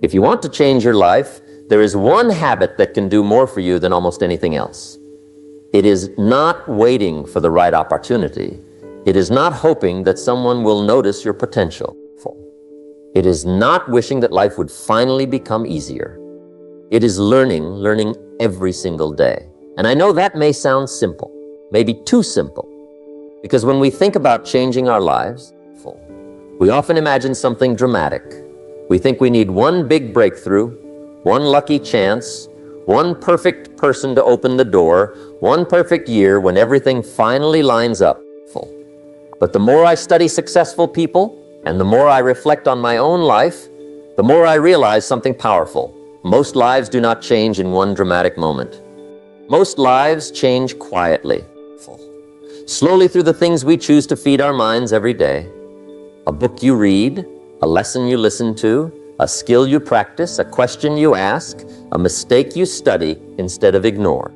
If you want to change your life, there is one habit that can do more for you than almost anything else. It is not waiting for the right opportunity. It is not hoping that someone will notice your potential. It is not wishing that life would finally become easier. It is learning every single day. And I know that may sound simple, maybe too simple, because when we think about changing our lives, we often imagine something dramatic. We think we need one big breakthrough, one lucky chance, one perfect person to open the door, one perfect year when everything finally lines up. But the more I study successful people, and the more I reflect on my own life, the more I realize something powerful. Most lives do not change in one dramatic moment. Most lives change quietly, slowly through the things we choose to feed our minds every day. A book you read, a lesson you listen to, a skill you practice, a question you ask, a mistake you study instead of ignore.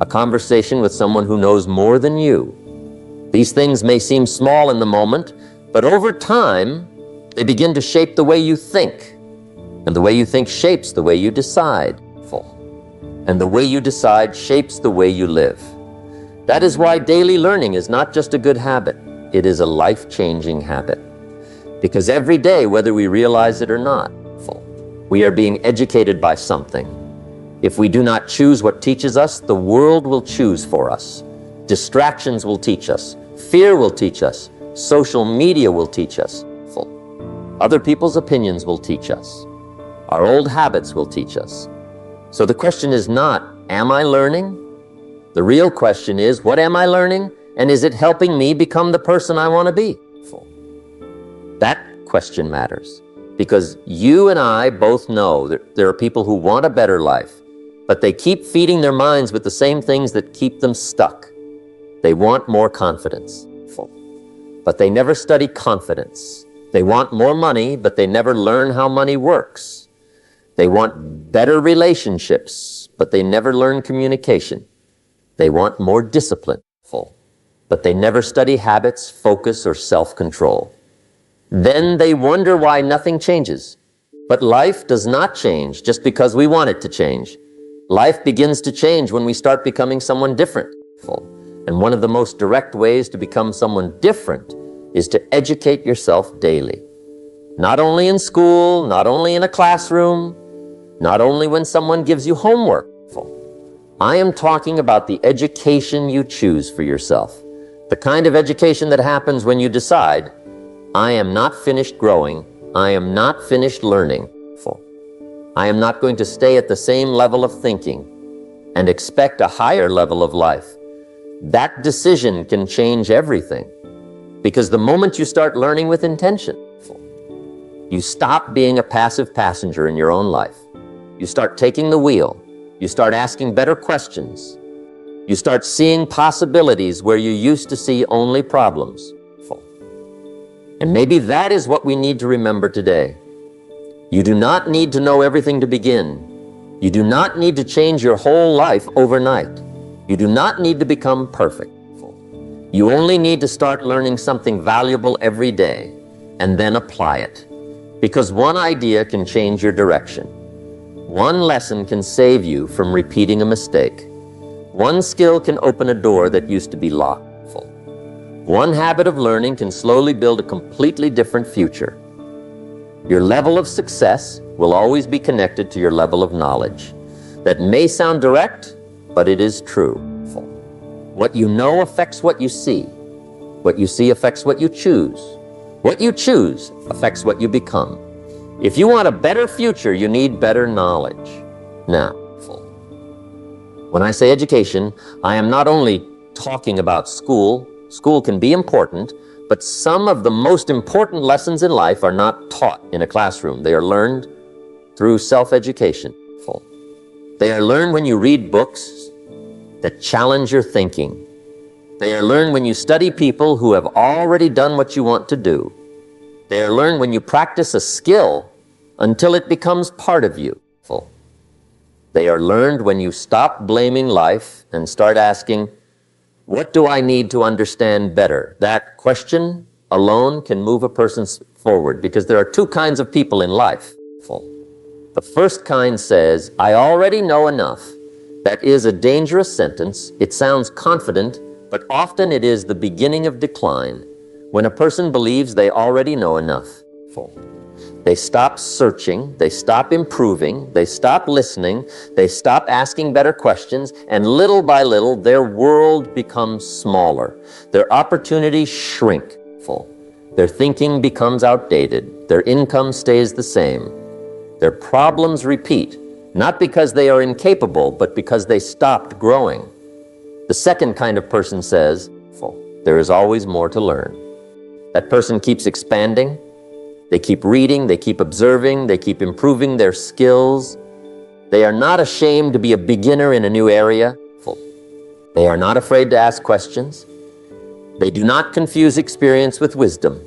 A conversation with someone who knows more than you. These things may seem small in the moment, but over time, they begin to shape the way you think. And the way you think shapes the way you decide. And the way you decide shapes the way you live. That is why daily learning is not just a good habit, it is a life-changing habit. Because every day, whether we realize it or not, we are being educated by something. If we do not choose what teaches us, the world will choose for us. Distractions will teach us. Fear will teach us. Social media will teach us. Other people's opinions will teach us. Our old habits will teach us. So the question is not, am I learning? The real question is, what am I learning? And is it helping me become the person I want to be? That question matters. Because you and I both know that there are people who want a better life, but they keep feeding their minds with the same things that keep them stuck. They want more confidence, but they never study confidence. They want more money, but they never learn how money works. They want better relationships, but they never learn communication. They want more discipline, but they never study habits, focus, or self-control. Then they wonder why nothing changes. But life does not change just because we want it to change. Life begins to change when we start becoming someone different. And one of the most direct ways to become someone different is to educate yourself daily. Not only in school, not only in a classroom, not only when someone gives you homework. I am talking about the education you choose for yourself. The kind of education that happens when you decide, I am not finished growing. I am not finished learning. I am not going to stay at the same level of thinking and expect a higher level of life. That decision can change everything. Because the moment you start learning with intention, you stop being a passive passenger in your own life. You start taking the wheel. You start asking better questions. You start seeing possibilities where you used to see only problems. And maybe that is what we need to remember today. You do not need to know everything to begin. You do not need to change your whole life overnight. You do not need to become perfect. You only need to start learning something valuable every day and then apply it. Because one idea can change your direction. One lesson can save you from repeating a mistake. One skill can open a door that used to be locked. One habit of learning can slowly build a completely different future. Your level of success will always be connected to your level of knowledge. That may sound direct, but it is true. What you know affects what you see. What you see affects what you choose. What you choose affects what you become. If you want a better future, you need better knowledge. Now, when I say education, I am not only talking about school. School can be important, but some of the most important lessons in life are not taught in a classroom. They are learned through self-education. They are learned when you read books that challenge your thinking. They are learned when you study people who have already done what you want to do. They are learned when you practice a skill until it becomes part of you. They are learned when you stop blaming life and start asking, what do I need to understand better? That question alone can move a person forward, because there are two kinds of people in life. Full. The first kind says, I already know enough. That is a dangerous sentence. It sounds confident, but often it is the beginning of decline when a person believes they already know enough. Full. They stop searching, they stop improving, they stop listening, they stop asking better questions, and little by little, their world becomes smaller. Their opportunities shrink. Full. Their thinking becomes outdated. Their income stays the same. Their problems repeat, not because they are incapable, but because they stopped growing. The second kind of person says, there is always more to learn. That person keeps expanding. They keep reading, they keep observing, they keep improving their skills. They are not ashamed to be a beginner in a new area. They are not afraid to ask questions. They do not confuse experience with wisdom.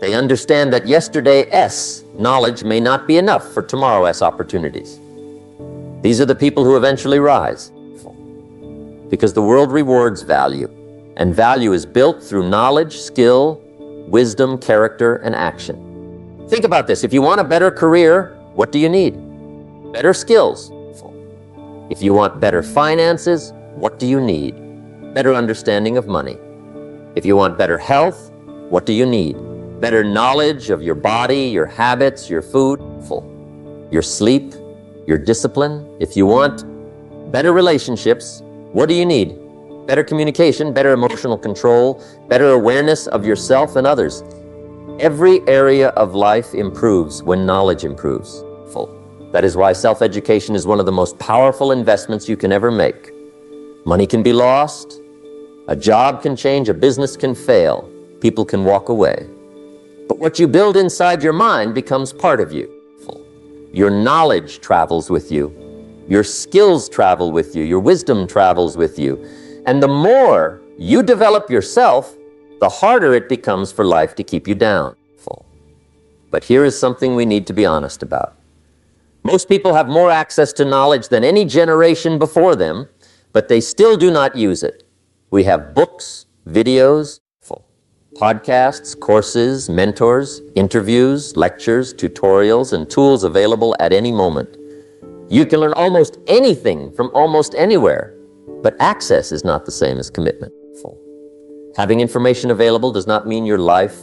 They understand that yesterday's knowledge may not be enough for tomorrow's opportunities. These are the people who eventually rise, because the world rewards value, and value is built through knowledge, skill, wisdom, character, and action. Think about this. If you want a better career, what do you need? Better skills. If you want better finances, what do you need? Better understanding of money. If you want better health, what do you need? Better knowledge of your body, your habits, your food, your sleep, your discipline. If you want better relationships, what do you need? Better communication, better emotional control, better awareness of yourself and others. Every area of life improves when knowledge improves. That is why self-education is one of the most powerful investments you can ever make. Money can be lost, a job can change, a business can fail, people can walk away. But what you build inside your mind becomes part of you. Your knowledge travels with you, your skills travel with you, your wisdom travels with you. And the more you develop yourself, the harder it becomes for life to keep you down. But here is something we need to be honest about. Most people have more access to knowledge than any generation before them, but they still do not use it. We have books, videos, podcasts, courses, mentors, interviews, lectures, tutorials, and tools available at any moment. You can learn almost anything from almost anywhere, but access is not the same as commitment. Having information available does not mean your life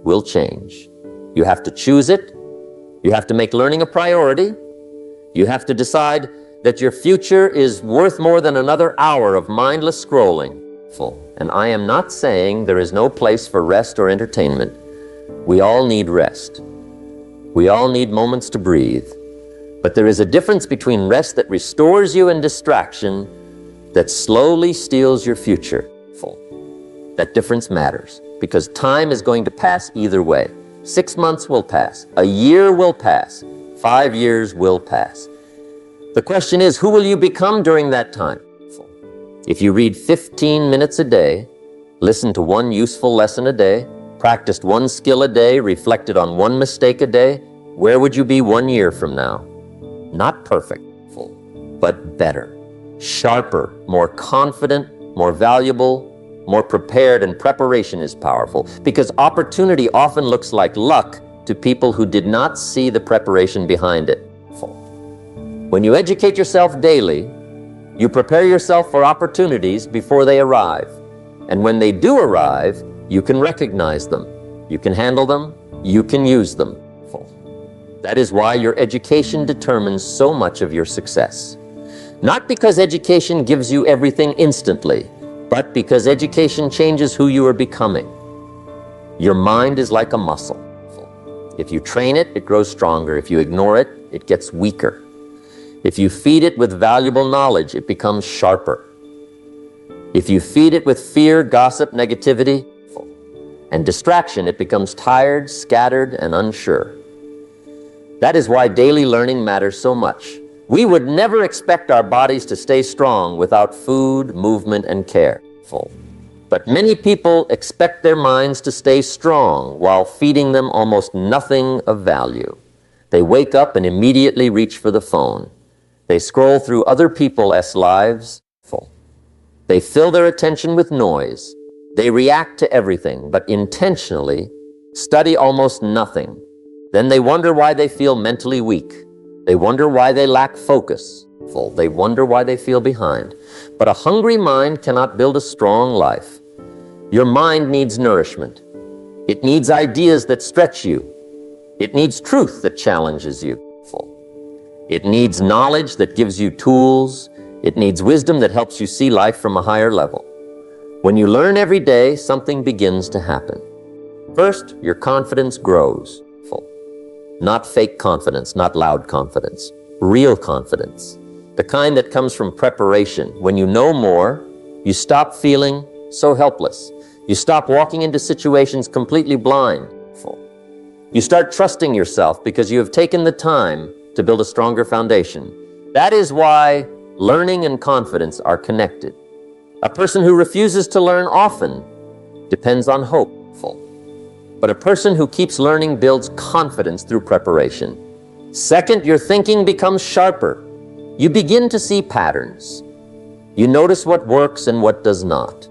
will change. You have to choose it. You have to make learning a priority. You have to decide that your future is worth more than another hour of mindless scrolling. And I am not saying there is no place for rest or entertainment. We all need rest. We all need moments to breathe. But there is a difference between rest that restores you and distraction that slowly steals your future. That difference matters because time is going to pass either way. 6 months will pass. A year will pass. 5 years will pass. The question is, who will you become during that time? If you read 15 minutes a day, listen to one useful lesson a day, practiced one skill a day, reflected on one mistake a day, where would you be 1 year from now? Not perfect, but better, sharper, more confident, more valuable, more prepared, and preparation is powerful because opportunity often looks like luck to people who did not see the preparation behind it. When you educate yourself daily, you prepare yourself for opportunities before they arrive. And when they do arrive, you can recognize them. You can handle them. You can use them. That is why your education determines so much of your success. Not because education gives you everything instantly, but because education changes who you are becoming. Your mind is like a muscle. If you train it, it grows stronger. If you ignore it, it gets weaker. If you feed it with valuable knowledge, it becomes sharper. If you feed it with fear, gossip, negativity, and distraction, it becomes tired, scattered, and unsure. That is why daily learning matters so much. We would never expect our bodies to stay strong without food, movement, and care. But many people expect their minds to stay strong while feeding them almost nothing of value. They wake up and immediately reach for the phone. They scroll through other people's lives. They fill their attention with noise. They react to everything, but intentionally study almost nothing. Then they wonder why they feel mentally weak. They wonder why they lack focus. They wonder why they feel behind. But a hungry mind cannot build a strong life. Your mind needs nourishment. It needs ideas that stretch you. It needs truth that challenges you. It needs knowledge that gives you tools. It needs wisdom that helps you see life from a higher level. When you learn every day, something begins to happen. First, your confidence grows. Not fake confidence, not loud confidence. Real confidence. The kind that comes from preparation. When you know more, you stop feeling so helpless. You stop walking into situations completely blind. You start trusting yourself because you have taken the time to build a stronger foundation. That is why learning and confidence are connected. A person who refuses to learn often depends on hope. But a person who keeps learning builds confidence through preparation. Second, your thinking becomes sharper. You begin to see patterns. You notice what works and what does not.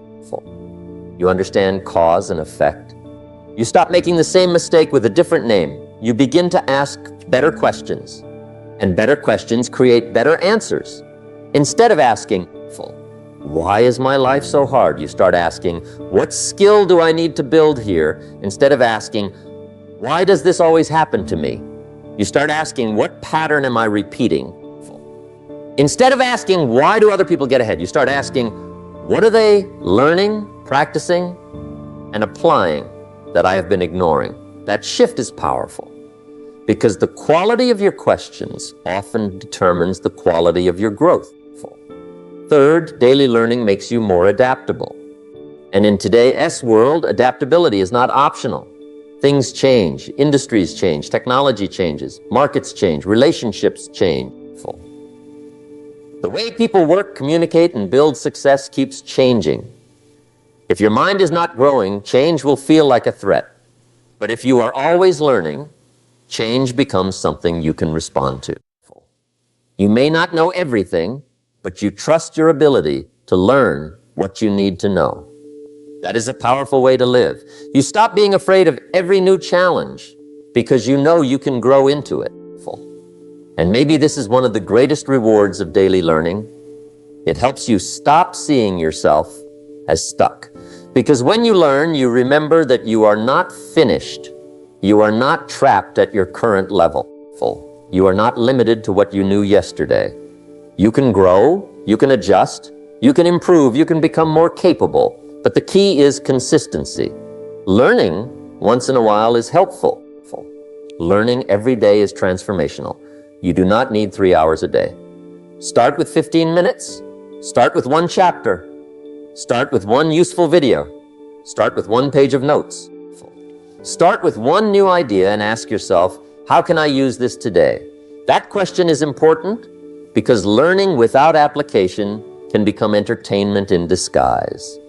You understand cause and effect. You stop making the same mistake with a different name. You begin to ask better questions. And better questions create better answers. Instead of asking, why is my life so hard? You start asking, what skill do I need to build here? Instead of asking, why does this always happen to me? You start asking, what pattern am I repeating? Instead of asking, why do other people get ahead? You start asking, what are they learning, practicing, and applying that I have been ignoring? That shift is powerful because the quality of your questions often determines the quality of your growth. Third, daily learning makes you more adaptable. And in today's world, adaptability is not optional. Things change, industries change, technology changes, markets change, relationships change. The way people work, communicate, and build success keeps changing. If your mind is not growing, change will feel like a threat. But if you are always learning, change becomes something you can respond to. You may not know everything, but you trust your ability to learn what you need to know. That is a powerful way to live. You stop being afraid of every new challenge because you know you can grow into it. And maybe this is one of the greatest rewards of daily learning. It helps you stop seeing yourself as stuck. Because when you learn, you remember that you are not finished. You are not trapped at your current level. You are not limited to what you knew yesterday. You can grow, you can adjust, you can improve, you can become more capable. But the key is consistency. Learning once in a while is helpful. Learning every day is transformational. You do not need 3 hours a day. Start with 15 minutes. Start with one chapter. Start with one useful video. Start with one page of notes. Start with one new idea and ask yourself, how can I use this today? That question is important because learning without application can become entertainment in disguise.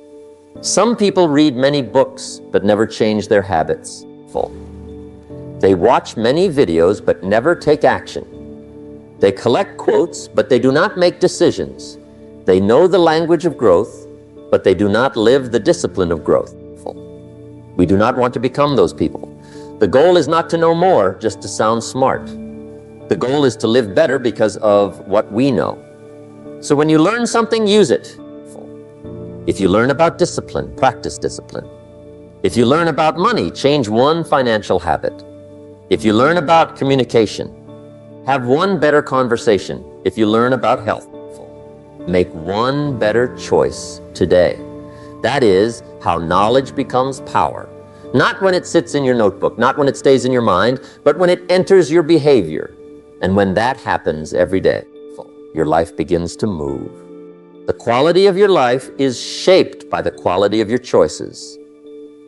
Some people read many books but never change their habits. They watch many videos but never take action. They collect quotes but they do not make decisions. They know the language of growth but they do not live the discipline of growth. We do not want to become those people. The goal is not to know more just to sound smart. The goal is to live better because of what we know. So when you learn something, use it. If you learn about discipline, practice discipline. If you learn about money, change one financial habit. If you learn about communication, have one better conversation. If you learn about health, make one better choice today. That is how knowledge becomes power. Not when it sits in your notebook, not when it stays in your mind, but when it enters your behavior. And when that happens every day, your life begins to move. The quality of your life is shaped by the quality of your choices.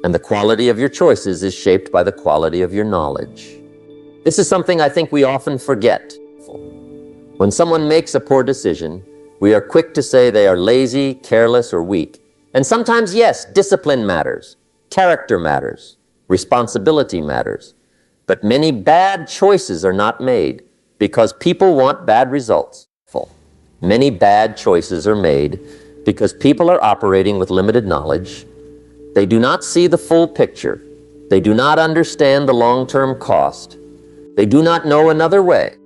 And the quality of your choices is shaped by the quality of your knowledge. This is something I think we often forget. When someone makes a poor decision, we are quick to say they are lazy, careless, or weak. And sometimes, yes, discipline matters, character matters, responsibility matters. But many bad choices are not made because people want bad results. Many bad choices are made because people are operating with limited knowledge. They do not see the full picture. They do not understand the long-term cost. They do not know another way.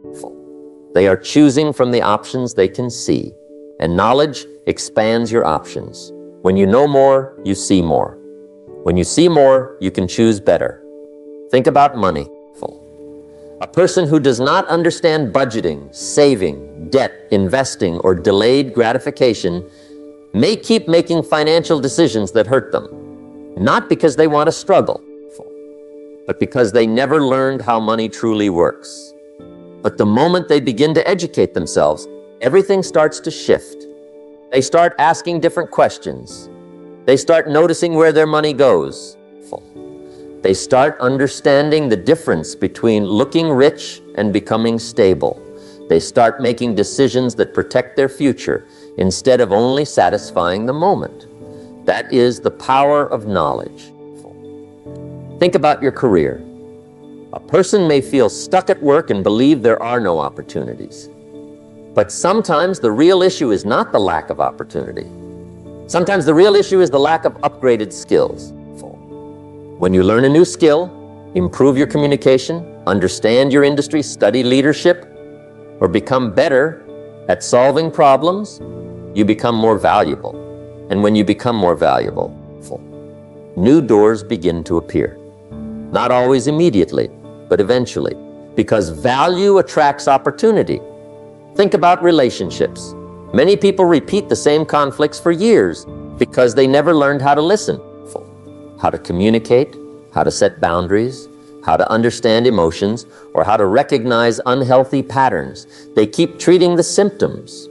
They are choosing from the options they can see, and knowledge expands your options. When you know more, you see more. When you see more, you can choose better. Think about money. A person who does not understand budgeting, saving, debt, investing, or delayed gratification may keep making financial decisions that hurt them, not because they want to struggle, but because they never learned how money truly works. But the moment they begin to educate themselves, everything starts to shift. They start asking different questions. They start noticing where their money goes. They start understanding the difference between looking rich and becoming stable. They start making decisions that protect their future instead of only satisfying the moment. That is the power of knowledge. Think about your career. A person may feel stuck at work and believe there are no opportunities. But sometimes the real issue is not the lack of opportunity. Sometimes the real issue is the lack of upgraded skills. When you learn a new skill, improve your communication, understand your industry, study leadership, or become better at solving problems, you become more valuable. And when you become more valuable, new doors begin to appear. Not always immediately, but eventually, because value attracts opportunity. Think about relationships. Many people repeat the same conflicts for years because they never learned how to listen, how to communicate, how to set boundaries, how to understand emotions, or how to recognize unhealthy patterns. They keep treating the symptoms.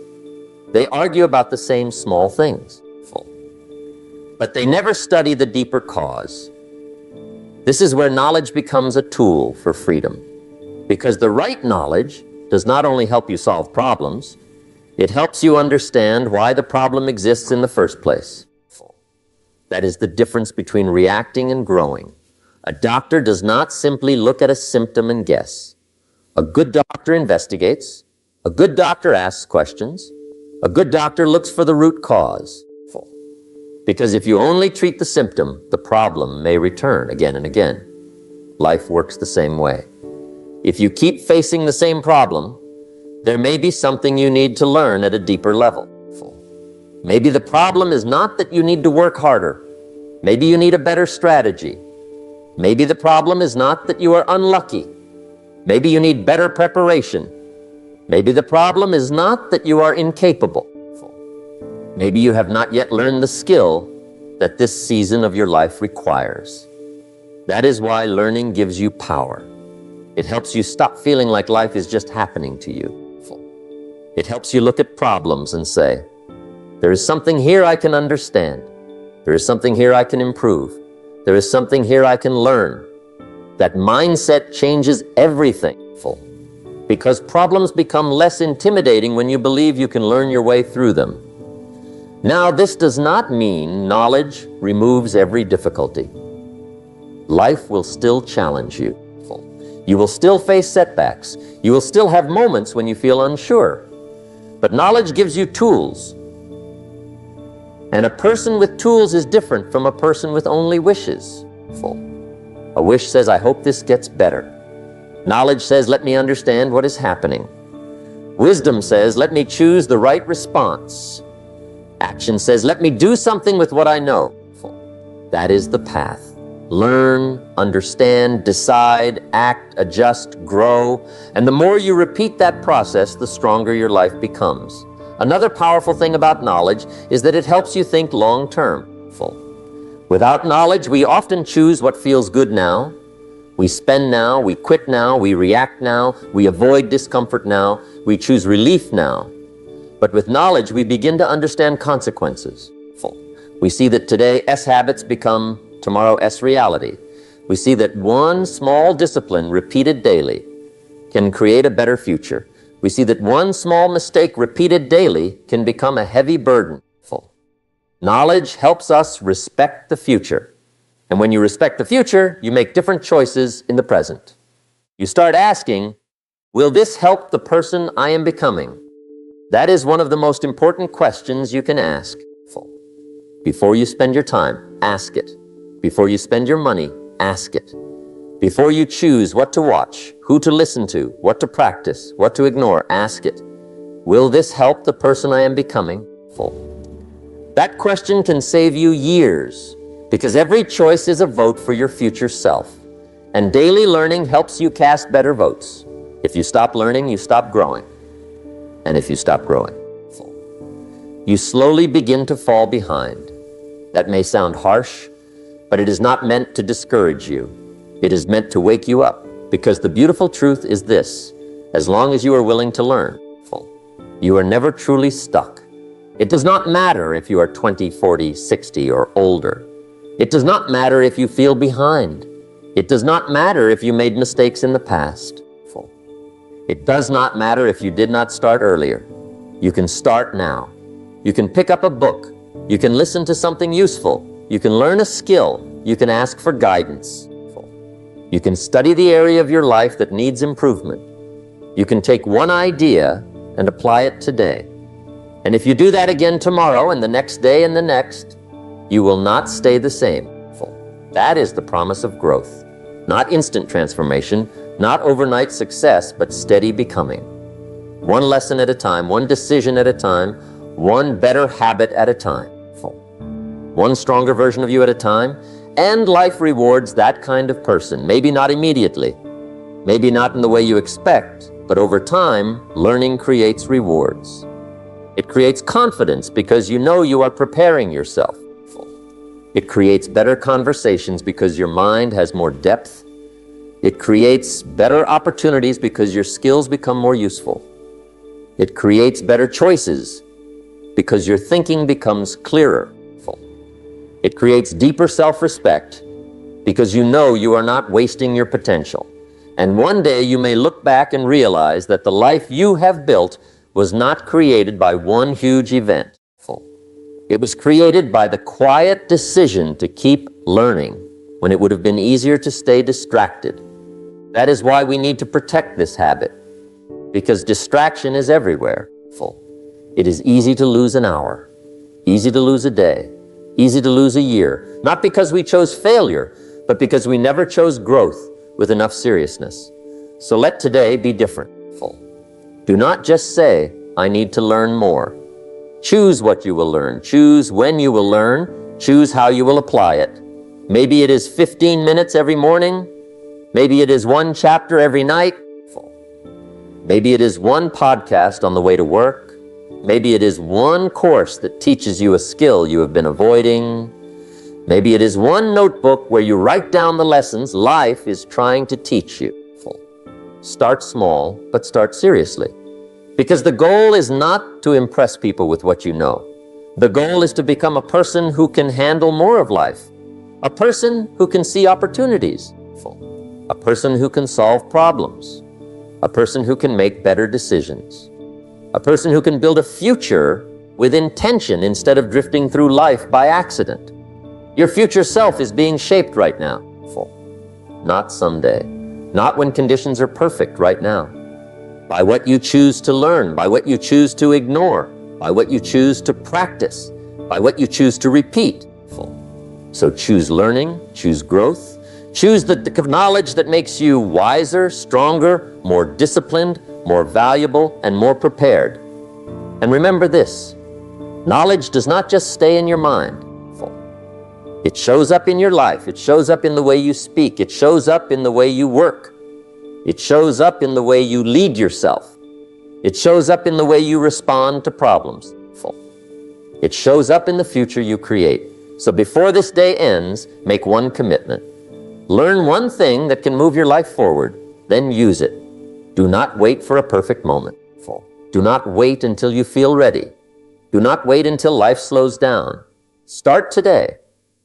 They argue about the same small things, but they never study the deeper cause. This is where knowledge becomes a tool for freedom, because the right knowledge does not only help you solve problems, it helps you understand why the problem exists in the first place. That is the difference between reacting and growing. A doctor does not simply look at a symptom and guess. A good doctor investigates. A good doctor asks questions. A good doctor looks for the root cause. Because if you only treat the symptom, the problem may return again and again. Life works the same way. If you keep facing the same problem, there may be something you need to learn at a deeper level. Maybe the problem is not that you need to work harder. Maybe you need a better strategy. Maybe the problem is not that you are unlucky. Maybe you need better preparation. Maybe the problem is not that you are incapable. Maybe you have not yet learned the skill that this season of your life requires. That is why learning gives you power. It helps you stop feeling like life is just happening to you. It helps you look at problems and say, there is something here I can understand. There is something here I can improve. There is something here I can learn. That mindset changes everything. Because problems become less intimidating when you believe you can learn your way through them. Now, this does not mean knowledge removes every difficulty. Life will still challenge you. You will still face setbacks. You will still have moments when you feel unsure. But knowledge gives you tools. And a person with tools is different from a person with only wishes. A wish says, I hope this gets better. Knowledge says, let me understand what is happening. Wisdom says, let me choose the right response. Action says, let me do something with what I know. That is the path. Learn, understand, decide, act, adjust, grow. And the more you repeat that process, the stronger your life becomes. Another powerful thing about knowledge is that it helps you think long-term. Without knowledge, we often choose what feels good now. We spend now, we quit now, we react now, we avoid discomfort now, we choose relief now. But with knowledge, we begin to understand consequences. We see that today S habits become tomorrow S reality. We see that one small discipline repeated daily can create a better future. We see that one small mistake repeated daily can become a heavy burden. Knowledge helps us respect the future. And when you respect the future, you make different choices in the present. You start asking, will this help the person I am becoming? That is one of the most important questions you can ask. Before you spend your time, ask it. Before you spend your money, ask it. Before you choose what to watch, who to listen to, what to practice, what to ignore, ask it, will this help the person I am becoming? That question can save you years, because every choice is a vote for your future self. And daily learning helps you cast better votes. If you stop learning, you stop growing. And if you stop growing, you slowly begin to fall behind. That may sound harsh, but it is not meant to discourage you. It is meant to wake you up, because the beautiful truth is this: as long as you are willing to learn, you are never truly stuck. It does not matter if you are 20, 40, 60, or older. It does not matter if you feel behind. It does not matter if you made mistakes in the past. It does not matter if you did not start earlier. You can start now. You can pick up a book. You can listen to something useful. You can learn a skill. You can ask for guidance. You can study the area of your life that needs improvement. You can take one idea and apply it today. And if you do that again tomorrow and the next day and the next, you will not stay the same. That is the promise of growth. Not instant transformation, not overnight success, but steady becoming. One lesson at a time, one decision at a time, one better habit at a time. One stronger version of you at a time, and life rewards that kind of person. Maybe not immediately, maybe not in the way you expect, but over time, learning creates rewards. It creates confidence because you know you are preparing yourself. It creates better conversations because your mind has more depth. It creates better opportunities because your skills become more useful. It creates better choices because your thinking becomes clearer. It creates deeper self-respect because you know you are not wasting your potential. And one day you may look back and realize that the life you have built was not created by one huge event. It was created by the quiet decision to keep learning when it would have been easier to stay distracted. That is why we need to protect this habit, because distraction is everywhere. It is easy to lose an hour, easy to lose a day, easy to lose a year, not because we chose failure, but because we never chose growth with enough seriousness. So let today be different. Do not just say, I need to learn more. Choose what you will learn. Choose when you will learn. Choose how you will apply it. Maybe it is 15 minutes every morning. Maybe it is one chapter every night. Maybe it is one podcast on the way to work. Maybe it is one course that teaches you a skill you have been avoiding. Maybe it is one notebook where you write down the lessons life is trying to teach you. Start small, but start seriously. Because the goal is not to impress people with what you know. The goal is to become a person who can handle more of life. A person who can see opportunities. A person who can solve problems. A person who can make better decisions. A person who can build a future with intention instead of drifting through life by accident. Your future self is being shaped right now. Not someday. Not when conditions are perfect right now. By what you choose to learn, by what you choose to ignore, by what you choose to practice, by what you choose to repeat. So choose learning, choose growth, choose the knowledge that makes you wiser, stronger, more disciplined, more valuable, and more prepared. And remember this, knowledge does not just stay in your mind. It shows up in your life. It shows up in the way you speak. It shows up in the way you work. It shows up in the way you lead yourself. It shows up in the way you respond to problems. It shows up in the future you create. So before this day ends, make one commitment. Learn one thing that can move your life forward, then use it. Do not wait for a perfect moment. Do not wait until you feel ready. Do not wait until life slows down. Start today.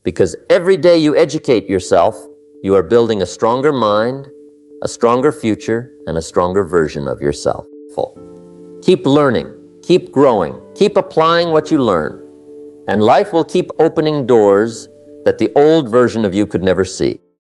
Because every day you educate yourself, you are building a stronger mind, a stronger future, and a stronger version of yourself. Keep learning, keep growing, keep applying what you learn, and life will keep opening doors that the old version of you could never see.